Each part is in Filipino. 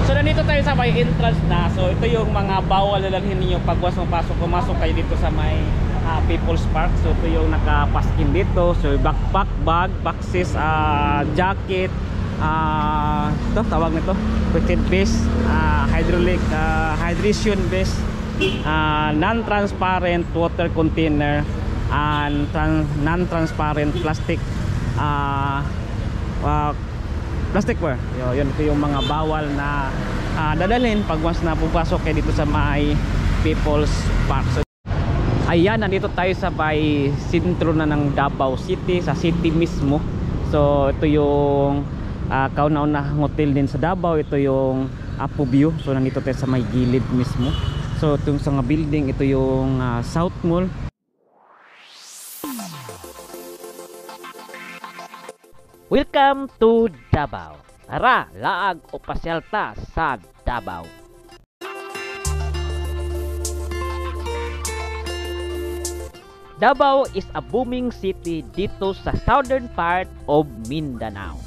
So nandito tayo sa may entrance na. So ito yung mga bawal na dalhin ninyo pag pumasok kayo dito sa may People's Park. So ito yung nakapaskin dito. So backpack, bag, boxes, jacket, ito tawag nito, fitted vest, hydraulic hydration vest, non-transparent water container, and non-transparent plastic plasticware. Yun, ito yung mga bawal na dadalhin pag once na pupasok kayo dito sa may People's Park. So, ayan, nandito tayo sa may sentro na ng Davao City, sa city mismo. So ito yung kauna-unahang hotel din sa Davao. Ito yung Apo View. So nandito tayo sa may gilid mismo. So itong sa building, ito yung South Mall. Welcome to Davao. Tara, laag o pasyal ta sa Davao. Davao is a booming city dito sa southern part of Mindanao.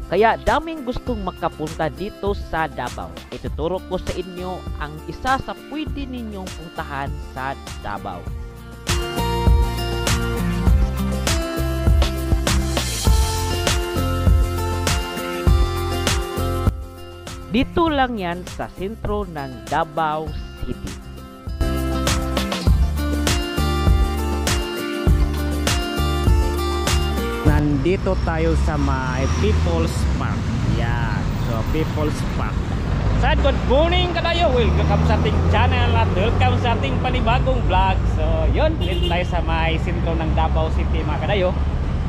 Kaya daming gustong makapunta dito sa Davao. Ituturo ko sa inyo ang isa sa pwede ninyong puntahan sa Davao. Dito lang yan sa sentro ng Davao City. Nandito tayo sa may People's Park. Yan. So People's Park. So good morning kadayo. Welcome sa ating channel at welcome sa ating panibagong vlog. So yun, dito tayo sa may sentro ng Davao City mga kadayo.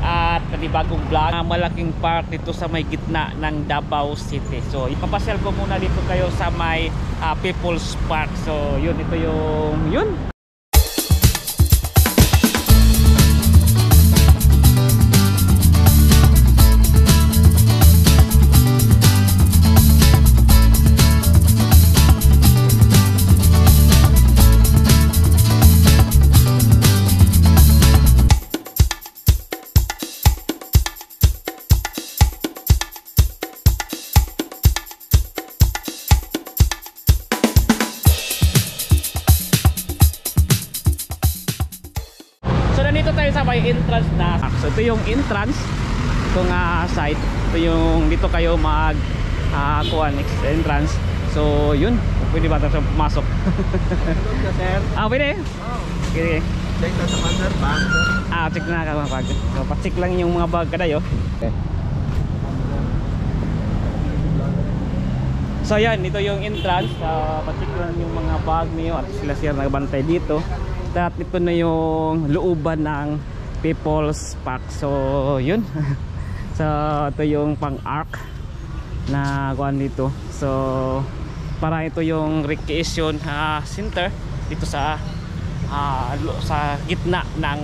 At panibagong vlog, malaking park dito sa may gitna ng Davao City. So ipapasyal ko muna dito kayo sa may People's Park. So yun, ito yung yun. Dito tayo sa may entrance na. So ito yung entrance, itong side. Ito yung dito kayo mag entrance. So yun, pwede ba tayo pumasok? Pwede. Okay. Check na sa master bag. Check na ka mga bag. So pa-check lang yung mga bag kadayo. Okay. So yan, ito yung entrance. Pa-check lang yung mga bag niyo at sila nagbantay dito. At ito na yung looban ng People's Park. So yun. So ito yung pang-arc na kuan dito. So para ito yung recreation center dito sa gitna ng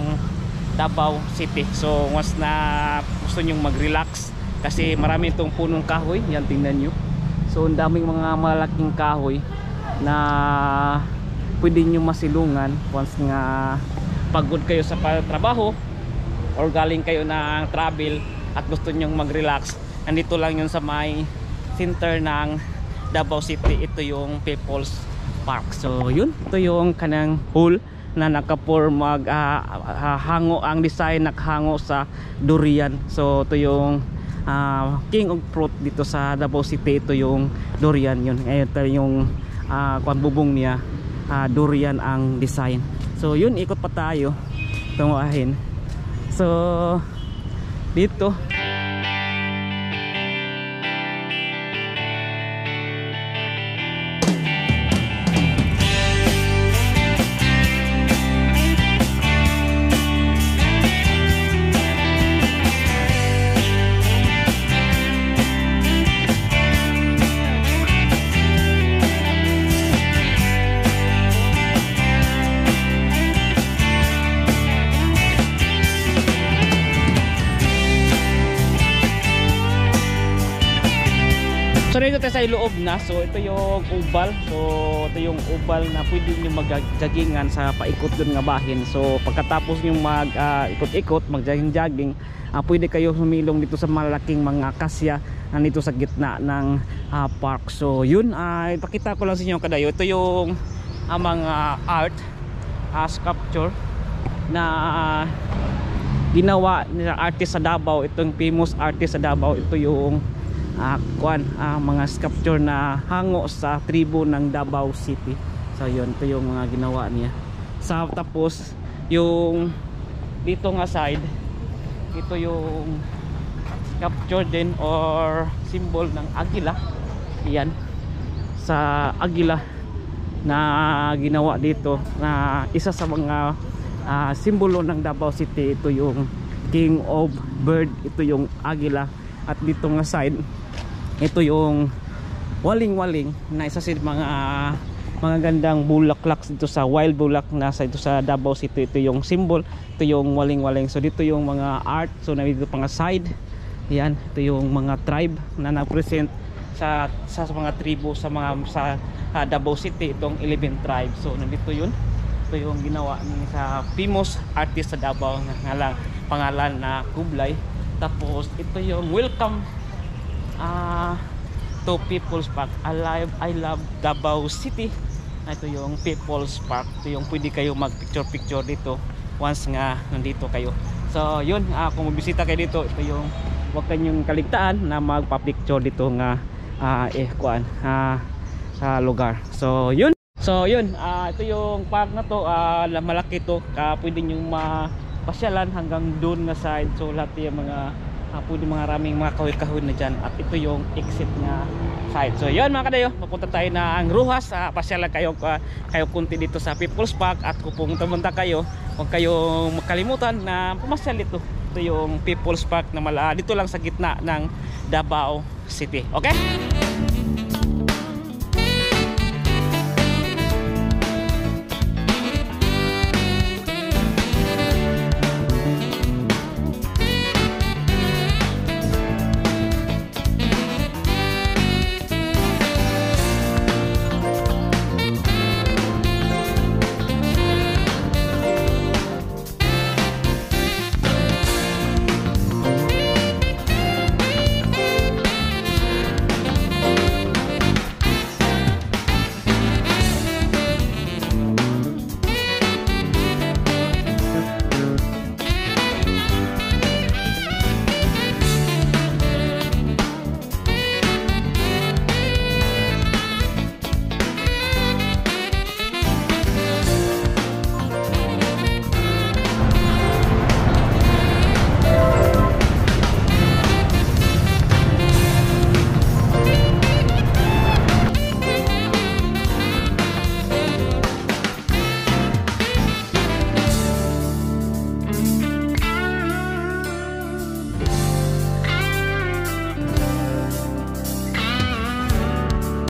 Davao City. So once na gusto nyong mag-relax, kasi marami itong punong kahoy. Yan, tingnan nyo. So ang daming mga malaking kahoy na pwede nyo masilungan once nga pagod kayo sa trabaho or galing kayo ng travel at gusto nyo mag-relax. Nandito lang yun sa may center ng Davao City. Ito yung People's Park. So yun, ito yung kanang hall na nakapur hango ang design, nakahango sa durian. So ito yung king of fruit dito sa Davao City. Ito yung durian yun. Ito yung bubong niya. Durian ang design. So yun, ikot pa tayo tunguhin. So dito So dito tayo sa loob na. So ito yung oval. So ito yung oval na pwede nyo mag-joggingan sa paikot dun nga bahin. So pagkatapos nyo mag-ikot-ikot, mag-jogging-jogging, pwede kayo humilong dito sa malaking mga kasya nandito sa gitna ng park. So yun, ipakita ko lang sa inyo kadayo. Ito yung mga art, sculpture na ginawa ng artist sa Davao. Itong famous artist sa Davao. Ito yung mga sculpture na hango sa tribo ng Davao City. So yun, ito yung mga ginawa niya. Tapos yung dito nga side, ito yung sculpture din or symbol ng agila. Yan, sa agila na ginawa dito, na isa sa mga simbolo ng Davao City. Ito yung king of bird, ito yung agila. At dito nga side, ito yung waling-waling na isa sa mga gandang bulaklak dito sa wild bulak na dito sa Davao City. Ito yung symbol, ito yung waling-waling. So dito yung mga art, so nandito pa nga side. Yan, ito yung mga tribe na na-present sa mga tribo sa Davao City, itong 11 tribes. So nandito yun. Ito yung ginawa sa famous artist sa Davao na pangalan na Kublai. Tapos ito yung welcome to People's Park. I love Davao City. Ito yung People's Park. Ito yung pwede kayo mag-picture dito once nga nandito kayo. So yun, kung mabisita kayo dito, ito yung huwag kanyong kaligtaan na magpa-picture dito nga sa lugar. So yun. Ito yung park na to, malaki to. Pwede nyo mapasyalan hanggang doon nga side. So lahat yung mga pwede mga raming mga kahoy-kahoy na dyan. At ito yung exit nga side. So yun mga kadayo, mapunta tayo na ang Roxas. Pasyalan kayo kunti dito sa People's Park. At kung pumunta kayo, huwag kayong makalimutan na pumasyal dito. Ito yung People's Park na dito lang sa gitna ng Davao City. Okay?